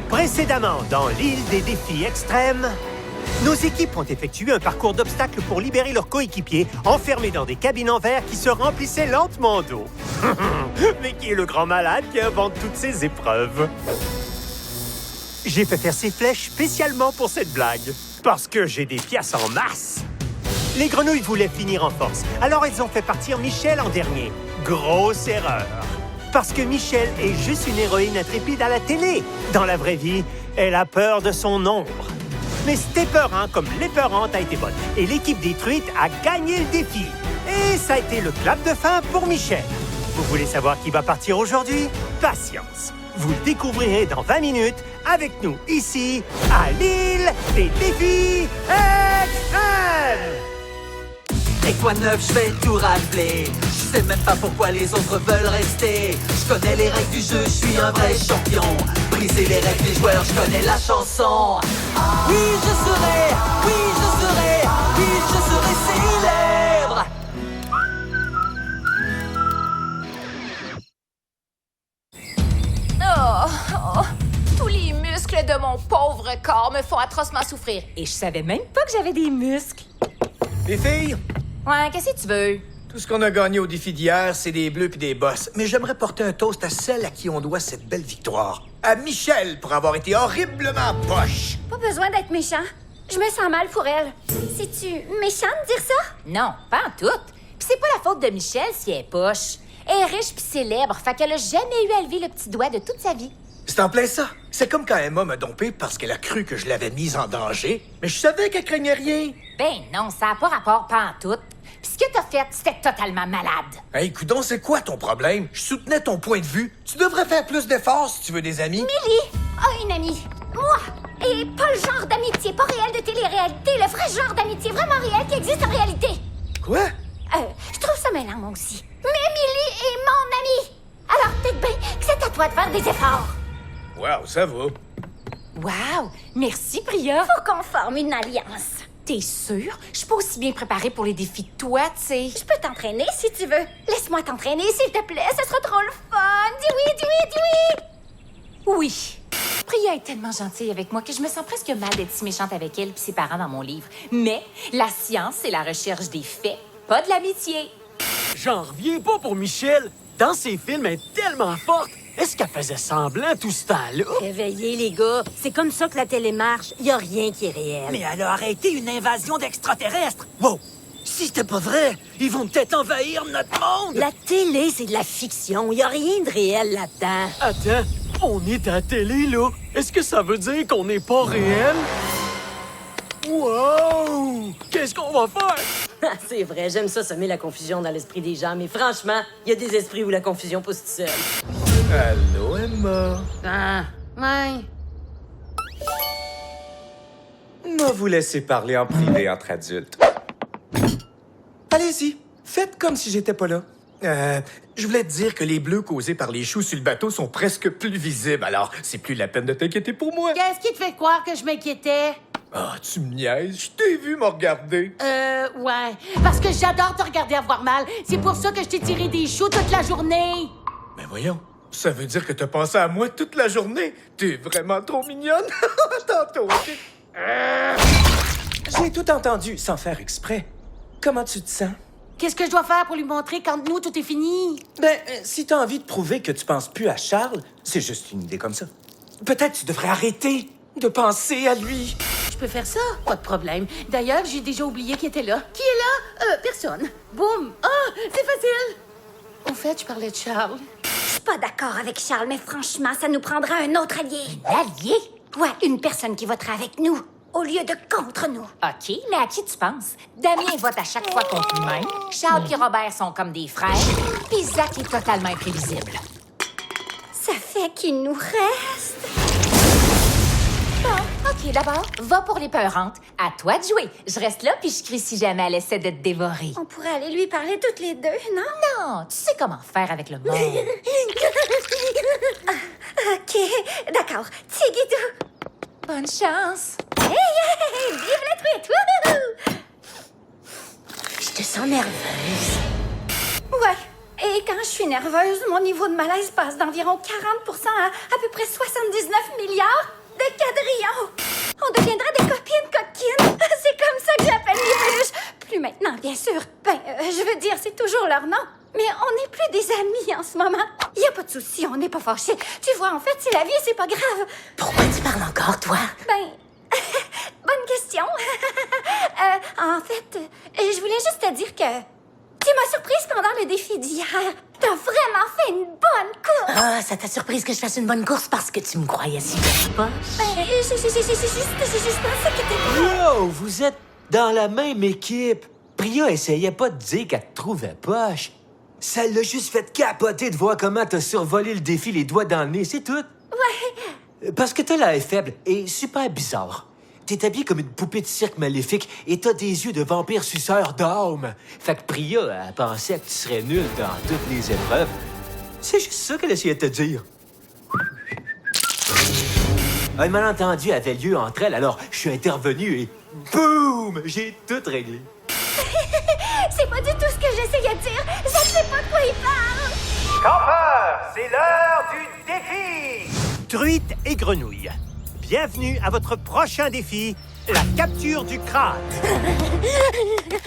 Précédemment, dans l'île des défis extrêmes, nos équipes ont effectué un parcours d'obstacles pour libérer leurs coéquipiers enfermés dans des cabines en verre qui se remplissaient lentement d'eau. Mais qui est le grand malade qui invente toutes ces épreuves? J'ai fait faire ces flèches spécialement pour cette blague, parce que j'ai des pièces en masse. Les grenouilles voulaient finir en force, alors elles ont fait partir Michel en dernier. Grosse erreur. Parce que Michel est juste une héroïne intrépide à la télé. Dans la vraie vie, elle a peur de son ombre. Mais c'était peurant comme l'épeurante a été bonne. Et l'équipe détruite a gagné le défi. Et ça a été le clap de fin pour Michel. Vous voulez savoir qui va partir aujourd'hui? Patience. Vous le découvrirez dans 20 minutes avec nous ici, à l'île des défis extrêmes. Et quoi neuf, je vais tout rappeler. Je sais même pas pourquoi les autres veulent rester. Je connais les règles du jeu, je suis un vrai champion. Briser les règles des joueurs, je connais la chanson. Oui, je serai, oui, je serai, oui, je serai célèbre. Tous les muscles de mon pauvre corps me font atrocement souffrir. Et je savais même pas que j'avais des muscles. Les filles, Ouais, qu'est-ce que tu veux? tout ce qu'on a gagné au défi d'hier, c'est des bleus puis des bosses. Mais j'aimerais porter un toast à celle à qui on doit cette belle victoire. À Michel pour avoir été horriblement poche. Pas besoin d'être méchant. Je me sens mal pour elle. C'est-tu méchant de dire ça? Non, pas en tout. Puis c'est pas la faute de Michel si elle est poche. Elle est riche puis célèbre, fait qu'elle a jamais eu à lever le petit doigt de toute sa vie. C'est en plein ça. C'est comme quand Emma m'a dompé parce qu'elle a cru que je l'avais mise en danger. Mais je savais qu'elle craignait rien. Ben non, ça a pas rapport pas en tout. Puis ce que t'as fait, c'était totalement malade. Hey, coudonc, c'est quoi ton problème? Je soutenais ton point de vue. Tu devrais faire plus d'efforts si tu veux des amis. Millie a une amie. Moi. Et pas le genre d'amitié, pas réel de télé-réalité, le vrai genre d'amitié vraiment réel qui existe en réalité. Quoi? Je trouve ça mêlant, moi aussi. Mais Millie est mon amie. Alors peut-être bien que c'est à toi de faire des efforts. Wow, ça va. Wow! Merci, Priya. Faut qu'on forme une alliance. T'es sûre? Je suis pas aussi bien préparée pour les défis que toi, tu sais. Je peux t'entraîner si tu veux. Laisse-moi t'entraîner, s'il te plaît. Ça sera trop le fun. Dis oui, dis oui, dis oui. Oui. Priya est tellement gentille avec moi que je me sens presque mal d'être si méchante avec elle et ses parents dans mon livre. Mais la science, c'est la recherche des faits, pas de l'amitié. J'en reviens pas pour Michel. Dans ses films, elle est tellement forte. Est-ce qu'elle faisait semblant tout ce temps-là? Réveillez, les gars. C'est comme ça que la télé marche. Y a rien qui est réel. Mais elle a arrêté une invasion d'extraterrestres. Wow! Si c'était pas vrai, ils vont peut-être envahir notre monde! La télé, c'est de la fiction. Y a rien de réel là-dedans. Attends, on est à la télé, là. Est-ce que ça veut dire qu'on n'est pas réel? Wow! Qu'est-ce qu'on va faire? C'est vrai, j'aime ça semer la confusion dans l'esprit des gens, mais franchement, y a des esprits où la confusion pousse toute seule. Allô, Emma. Ah, ouais. Moi, vous laissez parler en privé entre adultes. Allez-y, faites comme si j'étais pas là. Je voulais te dire que les bleus causés par les choux sur le bateau sont presque plus visibles, alors c'est plus la peine de t'inquiéter pour moi. Qu'est-ce qui te fait croire que je m'inquiétais? Ah, tu me niaises, je t'ai vu me regarder. Ouais. Parce que j'adore te regarder avoir mal. C'est pour ça que je t'ai tiré des choux toute la journée. Mais voyons, ça veut dire que t'as pensé à moi toute la journée. T'es vraiment trop mignonne. Tantôt, OK? J'ai tout entendu sans faire exprès. Comment tu te sens? Qu'est-ce que je dois faire pour lui montrer qu'entre nous, tout est fini? Si t'as envie de prouver que tu penses plus à Charles, c'est juste une idée comme ça. Peut-être tu devrais arrêter de penser à lui. Je peux faire ça? Pas de problème. D'ailleurs, j'ai déjà oublié qui était là. Qui est là? Personne. Boum! Ah! C'est facile! Au fait, je parlais de Charles. Je suis pas d'accord avec Charles, mais franchement, ça nous prendra un autre allié. Allié? Ouais, une personne qui votera avec nous, au lieu de contre nous. OK, mais à qui tu penses? Damien vote à chaque fois contre lui-même. Charles et Robert sont comme des frères. Puis Zach est totalement imprévisible. Ça fait qu'il nous reste... Bon, OK, d'abord, va pour les peurantes. À toi de jouer. Je reste là puis je crie si jamais elle essaie de te dévorer. On pourrait aller lui parler toutes les deux, non? Non, tu sais comment faire avec le monde. OK, d'accord. Tigidou. Bonne chance. Hey, vive la truite! Wouhou! Je te sens nerveuse. Ouais, Et quand je suis nerveuse, mon niveau de malaise passe d'environ 40% à peu près 79 milliards de quadrillions. On deviendra des copines coquines. C'est comme ça que j'appelle mes peluches. Plus maintenant, bien sûr. Je veux dire, c'est toujours leur nom. Mais on n'est plus des amis en ce moment. Il n'y a pas de souci, on n'est pas fâchés. Tu vois, en fait, c'est la vie, c'est pas grave. Pourquoi tu parles encore, toi? Bonne question. En fait, je voulais juste te dire que tu m'as surprise pendant le défi d'hier. T'as vraiment fait une bonne course. Ah, ça t'a surprise que je fasse une bonne course parce que tu me croyais si pas. C'est juste ça que t'es pas. Wow, vous êtes dans la même équipe. Priya essayait pas de dire qu'elle te trouvait poche. Ça l'a juste fait capoter de voir comment t'as survolé le défi les doigts dans le nez, c'est tout. Ouais. Parce que t'as l'air faible et super bizarre. T'es habillé comme une poupée de cirque maléfique et t'as des yeux de vampire suceur d'âme. Fait que Priya, elle pensait que tu serais nul dans toutes les épreuves. C'est juste ça qu'elle essayait de te dire. Un malentendu avait lieu entre elles, alors je suis intervenu et boum! J'ai tout réglé. C'est pas du tout ce que j'essayais de dire. Je sais pas de quoi il parle. Campeurs, c'est l'heure du défi! Truite et grenouille, bienvenue à votre prochain défi, la capture du crâne.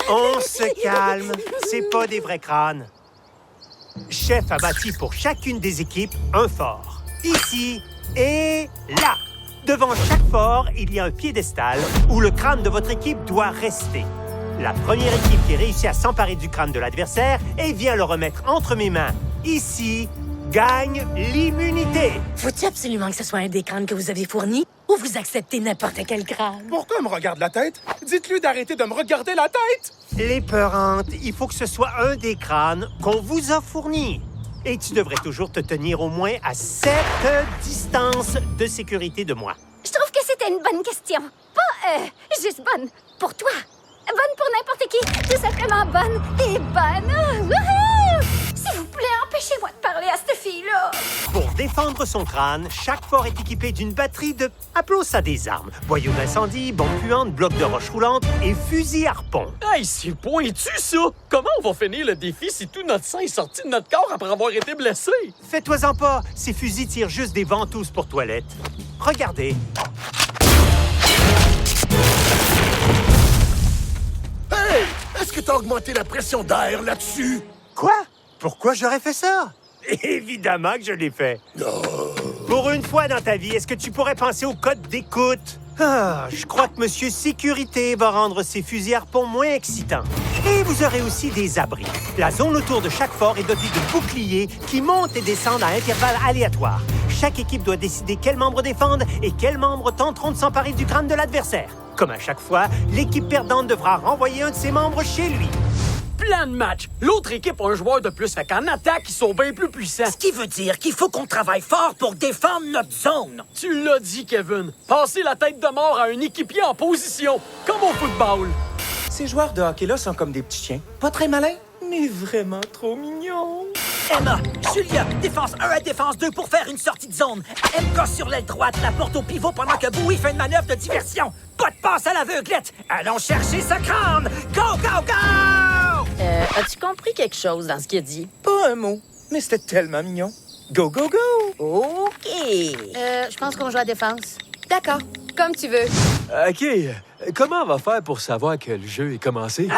On se calme, c'est pas des vrais crânes. Chef a bâti pour chacune des équipes un fort. Ici et là. Devant chaque fort, il y a un piédestal où le crâne de votre équipe doit rester. La première équipe qui réussit à s'emparer du crâne de l'adversaire et vient le remettre entre mes mains, ici, gagne l'immunité. Faut-il absolument que ce soit un des crânes que vous avez fourni ou vous acceptez n'importe quel crâne? Pourquoi me regarde la tête? Dites-lui d'arrêter de me regarder la tête! Les peurantes, il faut que ce soit un des crânes qu'on vous a fournis. Et tu devrais toujours te tenir au moins à cette distance de sécurité de moi. Je trouve que c'était une bonne question. Pas, juste bonne pour toi. Bonne pour n'importe qui. Tout simplement bonne et bonne. Wouhou! S'il vous plaît, empêchez-moi de parler à cette fille-là. Pour défendre son crâne, chaque fort est équipé d'une batterie de, appelons ça des armes, boyaux d'incendie, bombes puantes, blocs de roches roulantes et fusils harpons. Hey, c'est pointu, ça! Comment on va finir le défi si tout notre sang est sorti de notre corps après avoir été blessé? Fais-toi-en pas, ces fusils tirent juste des ventouses pour toilette. Regardez. Hey! Est-ce que t'as augmenté la pression d'air là-dessus? Quoi? Pourquoi j'aurais fait ça? Évidemment que je l'ai fait. Pour une fois dans ta vie, est-ce que tu pourrais penser au code d'écoute? Ah, je crois que Monsieur Sécurité va rendre ces fusils harpons moins excitants. Et vous aurez aussi des abris. La zone autour de chaque fort est dotée de boucliers qui montent et descendent à intervalles aléatoires. Chaque équipe doit décider quels membres défendent et quels membres tenteront de s'emparer du crâne de l'adversaire. Comme à chaque fois, l'équipe perdante devra renvoyer un de ses membres chez lui. Plan de match! L'autre équipe a un joueur de plus, fait qu'en attaque, ils sont bien plus puissants. Ce qui veut dire qu'il faut qu'on travaille fort pour défendre notre zone. Tu l'as dit, Kevin. Passer la tête de mort à un équipier en position, comme au football. Ces joueurs de hockey-là sont comme des petits chiens. Pas très malins, mais vraiment trop mignons. Emma, Julia, défense 1 à défense 2 pour faire une sortie de zone. MK sur l'aile droite, la porte au pivot pendant que Bowie fait une manœuvre de diversion. Pas de passe à l'aveuglette. Allons chercher ce crâne. Go, go, go! As-tu compris quelque chose dans ce qu'il a dit? Pas un mot, mais c'était tellement mignon. Go, go, go! OK. Je pense qu'on joue à défense. D'accord, comme tu veux. OK. Comment on va faire pour savoir que le jeu est commencé?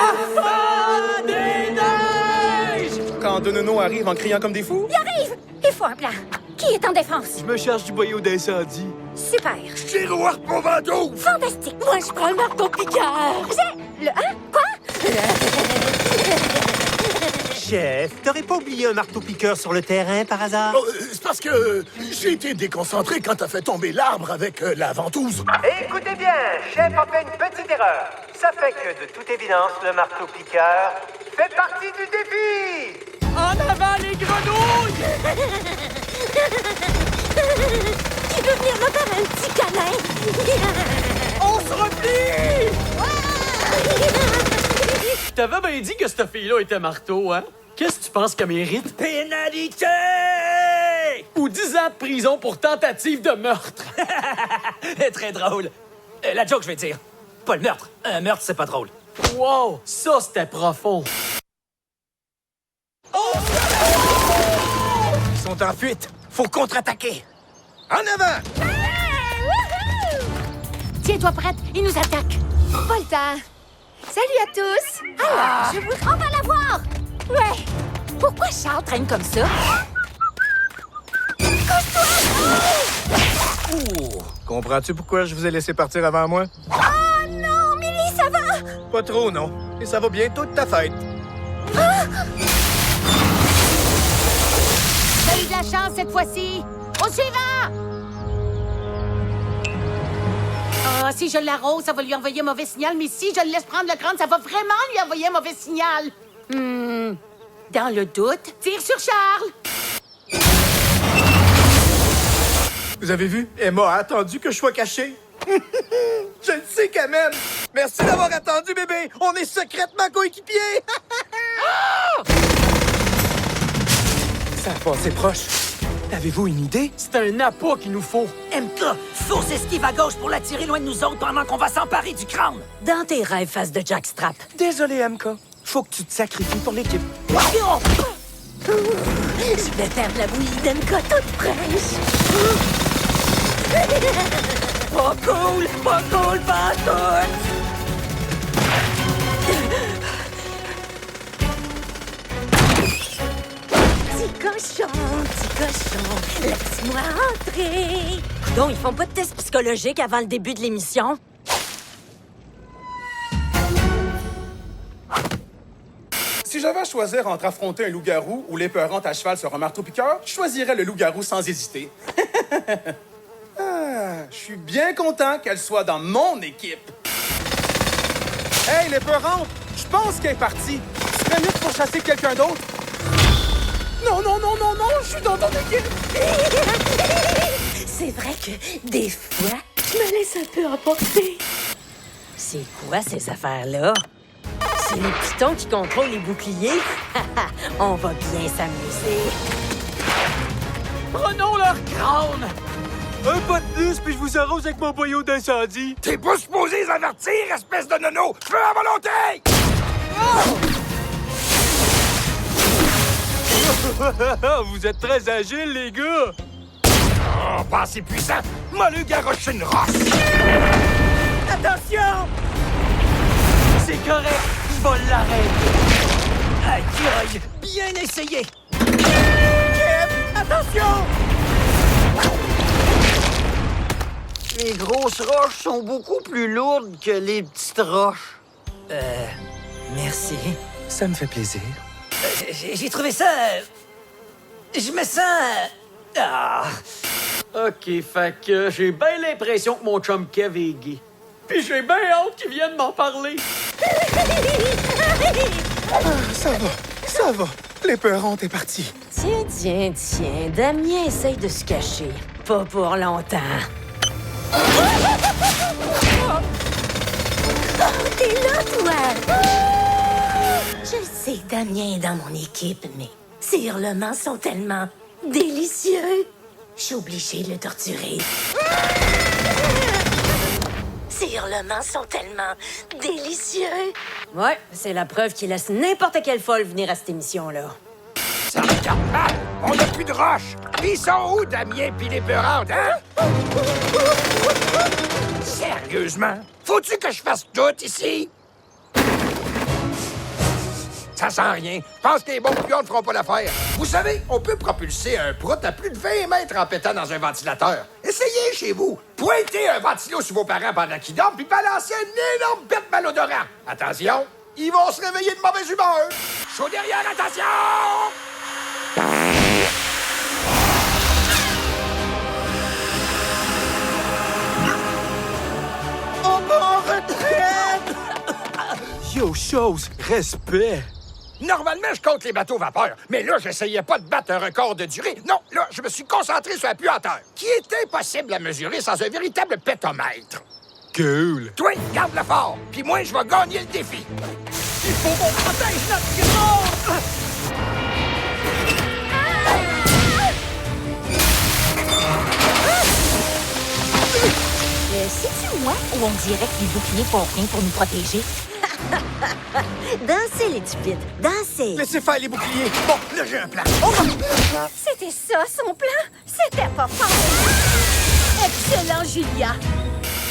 Quand Donono arrive en criant comme des fous? Il arrive! Il faut un plan. Qui est en défense? Je me charge du boyau d'incendie. Super. Tire harpon ventouse! Fantastique. Moi, je prends le marteau-piqueur. J'ai... Le... Hein? Quoi? Chef, t'aurais pas oublié un marteau-piqueur sur le terrain, par hasard? Oh, c'est parce que j'ai été déconcentré quand t'as fait tomber l'arbre avec la ventouse. Écoutez bien, chef a fait une petite erreur. Ça fait que, de toute évidence, le marteau-piqueur fait partie du défi! En avant, les grenouilles! Qui veut venir me faire un petit câlin? On se replie! Je t'avais bien dit que cette fille-là était marteau, hein? Qu'est-ce que tu penses qu'elle mérite? Pénalité! Ou 10 ans de prison pour tentative de meurtre. Très drôle. La joke, je vais dire. Pas le meurtre. Un meurtre, c'est pas drôle. Wow! Ça, c'était profond. Oh! sont en fuite. Faut contre-attaquer. En avant! Tiens-toi prête, ils nous attaquent. Pas le temps. Salut à tous. Alors, je vous... On va la voir. Ouais. Pourquoi Charles traîne comme ça? Comprends-tu pourquoi je vous ai laissé partir avant moi? Oh non, Millie, ça va? Pas trop, non. Et ça va bientôt de ta fête. T'as eu de la chance cette fois-ci. Au suivant! Ah, si je l'arrose, ça va lui envoyer un mauvais signal, mais si je le laisse prendre le crâne, ça va vraiment lui envoyer un mauvais signal. Dans le doute, tire sur Charles. Vous avez vu? Emma a attendu que je sois caché. Je le sais quand même. Merci d'avoir attendu, bébé. On est secrètement coéquipiers. Ça a passé proche. Avez-vous une idée? C'est un appât qu'il nous faut. MK, fausse esquive à gauche pour l'attirer loin de nous autres pendant qu'on va s'emparer du crâne. Dans tes rêves, face de Jackstrap. Désolé, MK. Faut que tu te sacrifies pour l'équipe. Je vais faire de la bouillie d'Emka toute fraîche. Pas cool, pas tout. Petit cochon, laisse-moi entrer. Coudon, ils font pas de test psychologique avant le début de l'émission? Si j'avais à choisir entre affronter un loup-garou ou l'épeurante à cheval sur un marteau-piqueur, je choisirais le loup-garou sans hésiter. Je suis bien content qu'elle soit dans mon équipe. Hey, l'épeurante! Je pense qu'elle est partie. Tu serais mieux de pourchasser quelqu'un d'autre? Non, je suis dans ton équipe! C'est vrai que, des fois, je me laisse un peu emporter. C'est quoi, ces affaires-là? C'est les pitons qui contrôlent les boucliers? On va bien s'amuser. Prenons leur crâne! Un pas de plus, puis je vous arrose avec mon boyau d'incendie. T'es pas supposé les avertir, espèce de nono! Je fais à volonté! Vous êtes très agiles, les gars! Oh, pas assez puissant! M'a le garoché une roche! Attention! C'est correct, je vais l'arrêter. Aïe, aïe, bien essayé! Attention! Les grosses roches sont beaucoup plus lourdes que les petites roches. Merci. Ça me fait plaisir. J'ai trouvé ça... je me sens... OK, fait que j'ai bien l'impression que mon chum Kev est gay. Puis j'ai bien hâte qu'il vienne m'en parler. Ça va. L'épeurante est partie. Tiens. Damien essaye de se cacher. Pas pour longtemps. T'es là, toi! Je le sais, Damien est dans mon équipe, mais ses hurlements sont tellement délicieux. Je suis obligée de le torturer. Ces hurlements sont tellement délicieux. Ouais, c'est la preuve qu'il laisse n'importe quelle folle venir à cette émission-là. Ça regarde mal! On n'a plus de roches! Ils sont où, Damien pis l'épeurante, hein? Sérieusement? Faut-tu que je fasse tout ici? Ça sent rien. Je pense que les bons pions ne feront pas l'affaire. Vous savez, on peut propulser un prout à plus de 20 mètres en pétant dans un ventilateur. Essayez chez vous. Pointez un ventilo sur vos parents pendant qu'ils dorment puis balancez une énorme bête malodorant. Attention, ils vont se réveiller de mauvaise humeur. Chaud derrière, attention! On va en retraite! Yo, chose, respect. Normalement, je compte les bateaux vapeur, mais là, j'essayais pas de battre un record de durée. Non, là, je me suis concentré sur la puanteur, qui est impossible à mesurer sans un véritable pétomètre. Cool. Toi, garde le fort, puis moi, je vais gagner le défi. Il faut qu'on protège notre grande! C'est-tu moi ou on dirait que les boucliers font rien pour nous protéger? Dansez, les tupites, dansez! Laissez faire les boucliers. Bon, là, j'ai un plan. C'était ça, son plan? C'était pas fort! Excellent, Julia!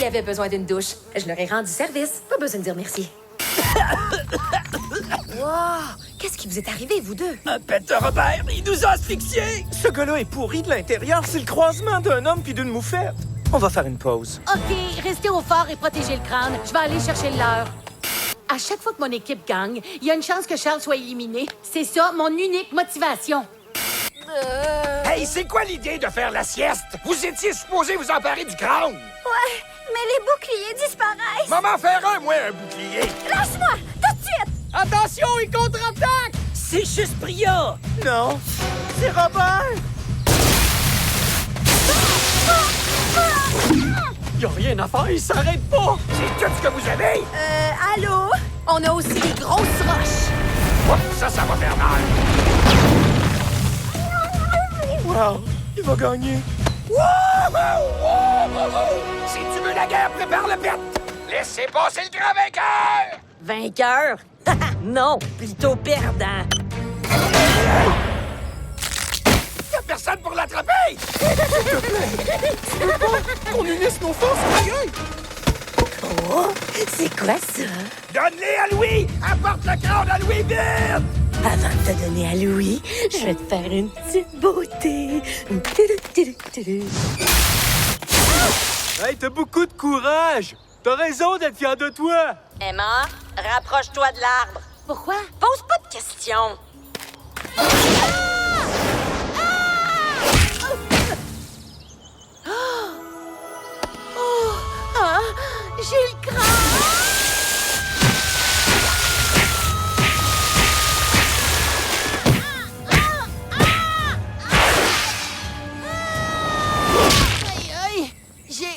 Il avait besoin d'une douche. Je leur ai rendu service. Pas besoin de dire merci. Wow! Qu'est-ce qui vous est arrivé, vous deux? Un pet de Robert, il nous a asphyxiés! Ce gars-là est pourri de l'intérieur. C'est le croisement d'un homme puis d'une moufette. On va faire une pause. OK, restez au fort et protégez le crâne. Je vais aller chercher le leur. À chaque fois que mon équipe gagne, il y a une chance que Charles soit éliminé. C'est ça, mon unique motivation. Hey, c'est quoi l'idée de faire la sieste? Vous étiez supposé vous emparer du crâne. Ouais, mais les boucliers disparaissent! Maman, faire moi, un bouclier. Lâche-moi, tout de suite! Attention, il contre-attaque! C'est juste Priya! Non, c'est Robert! Y a rien à faire, il s'arrête pas! C'est tout ce que vous avez? Allô? On a aussi des grosses roches. Oh, ça va faire mal. Wow, il va gagner. Si tu veux la guerre, prépare le pet. Laissez passer le grand vainqueur. Vainqueur? Non, plutôt perdant. Y'a personne pour l'attraper. Qu'on unisse nos forces, aïe! Oh, c'est quoi ça? Donne-les à Louis. Apporte le crâne à Louis vite. Avant de te donner à Louis, je vais te faire une petite beauté. Hey, t'as beaucoup de courage! T'as raison d'être fier de toi! Emma, rapproche-toi de l'arbre. Pourquoi? Pose pas de questions. Ah, j'ai le crâne! Aïe, aïe, j'ai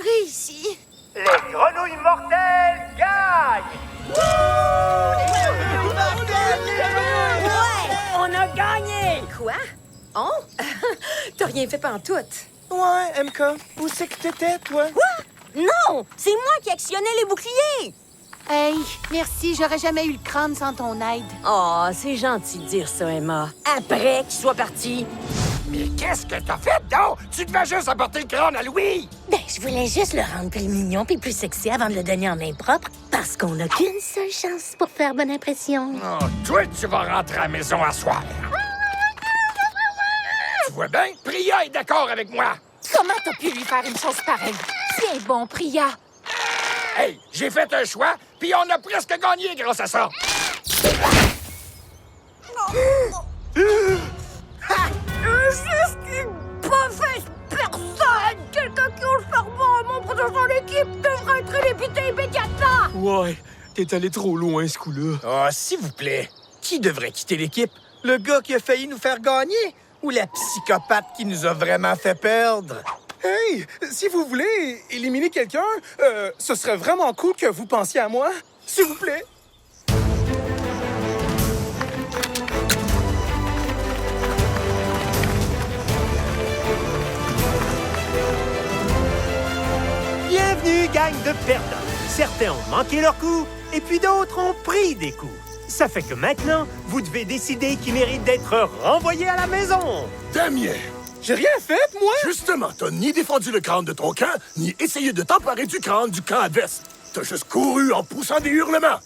réussi. Les grenouilles mortelles gagnent! On a gagné! Quoi? Oh? T'as rien fait pantoute. Ouais, MK, où c'est que t'étais, toi? Quoi? Non! C'est moi qui actionnais les boucliers! Hey, merci, j'aurais jamais eu le crâne sans ton aide. Oh, c'est gentil de dire ça, Emma. Après qu'il soit parti. Mais qu'est-ce que t'as fait, donc? Tu devais juste apporter le crâne à Louis. Ben, je voulais juste le rendre plus mignon puis plus sexy avant de le donner en main propre, parce qu'on n'a qu'une seule chance pour faire bonne impression. Oh, toi, tu vas rentrer à la maison à soir. Tu vois bien? Priya est d'accord avec moi. Comment t'as pu lui faire une chose pareille? Tiens bon, Priya. Hey, j'ai fait un choix, puis on a presque gagné grâce à ça. Juste une mauvaise personne! Quelqu'un qui ose faire bon un membre de son équipe devrait être éliminer immédiatement! Ouais, t'es allé trop loin, ce coup-là. Ah, s'il vous plaît, qui devrait quitter l'équipe? Le gars qui a failli nous faire gagner? Ou la psychopathe qui nous a vraiment fait perdre? Hey, si vous voulez éliminer quelqu'un, ce serait vraiment cool que vous pensiez à moi. S'il vous plaît. Bienvenue, gang de perdants. Certains ont manqué leur coup, et puis d'autres ont pris des coups. Ça fait que maintenant, vous devez décider qui mérite d'être renvoyé à la maison. Damien, J'ai rien fait, moi! justement, t'as ni défendu le crâne de ton camp, ni essayé de t'emparer du crâne du camp adverse. T'as juste couru en poussant des hurlements.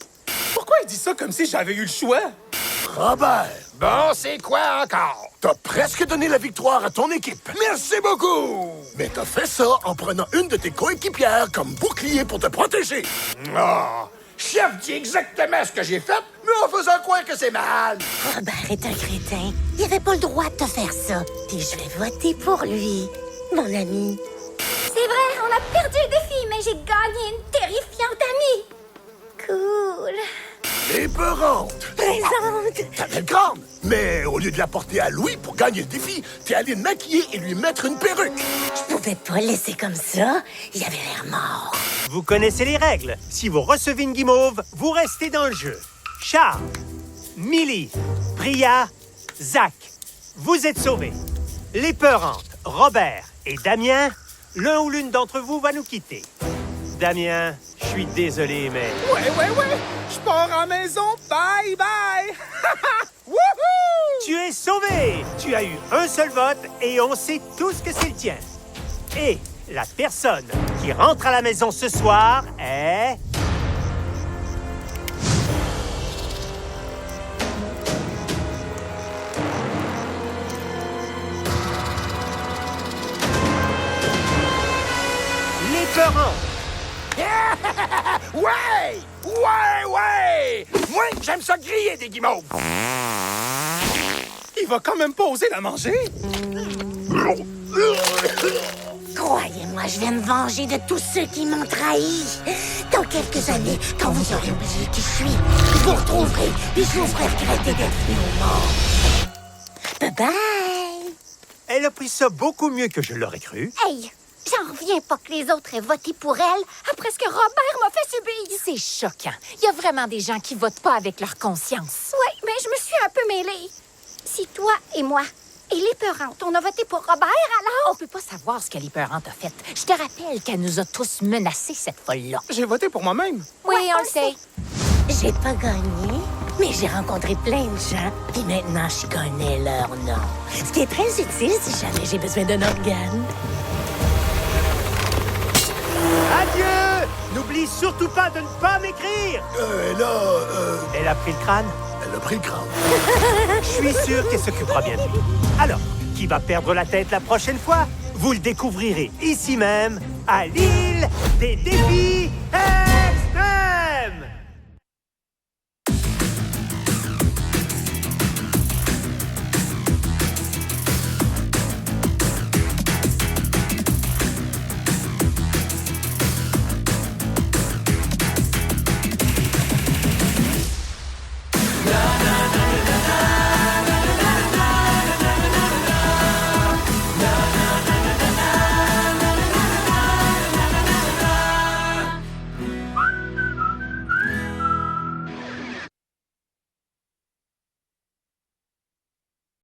Pourquoi il dit ça comme si j'avais eu le choix? Robert, Bon, c'est quoi encore? t'as presque donné la victoire à ton équipe. Merci beaucoup! Mais t'as fait ça en prenant une de tes coéquipières comme bouclier pour te protéger. Oh, chef dit exactement ce que j'ai fait, mais en faisant croire que c'est mal. Robert est un crétin. Il avait pas le droit de te faire ça. Et je vais voter pour lui, mon ami. C'est vrai, on a perdu le défi, mais j'ai gagné une terrifiante amie! Cool! Épeurante. Présente! T'avais le crâne. Mais au lieu de la porter à Louis pour gagner le défi, t'es allé le maquiller et lui mettre une perruque. Je pouvais pas le laisser comme ça. Il avait l'air mort. Vous connaissez les règles. Si vous recevez une guimauve, vous restez dans le jeu. Charles, Millie, Priya, Zach, vous êtes sauvés. Les peurantes, Robert et Damien, l'un ou l'une d'entre vous va nous quitter. Damien, je suis suis désolé, mais... Ouais. Je pars à la maison. Bye, bye. Wouhou! Tu es sauvé! Tu as eu un seul vote et on sait tous que c'est le tien. Et la personne qui rentre à la maison ce soir est... L'éperon! Ouais! Moi, j'aime ça griller des guimauves. Il va quand même pas oser la manger. Croyez-moi, je vais me venger de tous ceux qui m'ont trahi. Dans quelques années, quand vous aurez oublié qui je suis, je vous retrouverai et je vous ferai regretter d'être venu au monde. Bye-bye! Elle a pris ça beaucoup mieux que je l'aurais cru. Hey, j'en reviens pas que les autres aient voté pour elle après ce que Robert m'a fait subir. C'est choquant. Il y a vraiment des gens qui votent pas avec leur conscience. Oui, mais je me suis un peu mêlée. Si toi et moi et l'épeurante, on a voté pour Robert, alors... On peut pas savoir ce que l'épeurante a fait. Je te rappelle qu'elle nous a tous menacés cette folle-là. J'ai voté pour moi-même. Oui, on le sait. J'ai pas gagné, mais j'ai rencontré plein de gens, puis maintenant je connais leur nom. Ce qui est très utile si jamais j'ai besoin d'un organe. Adieu! N'oublie surtout pas de ne pas m'écrire! Elle a pris le crâne? Elle a pris le crâne. Je suis sûr qu'elle s'occupera bien de lui. Alors, qui va perdre la tête la prochaine fois? Vous le découvrirez ici même, à l'île des défis.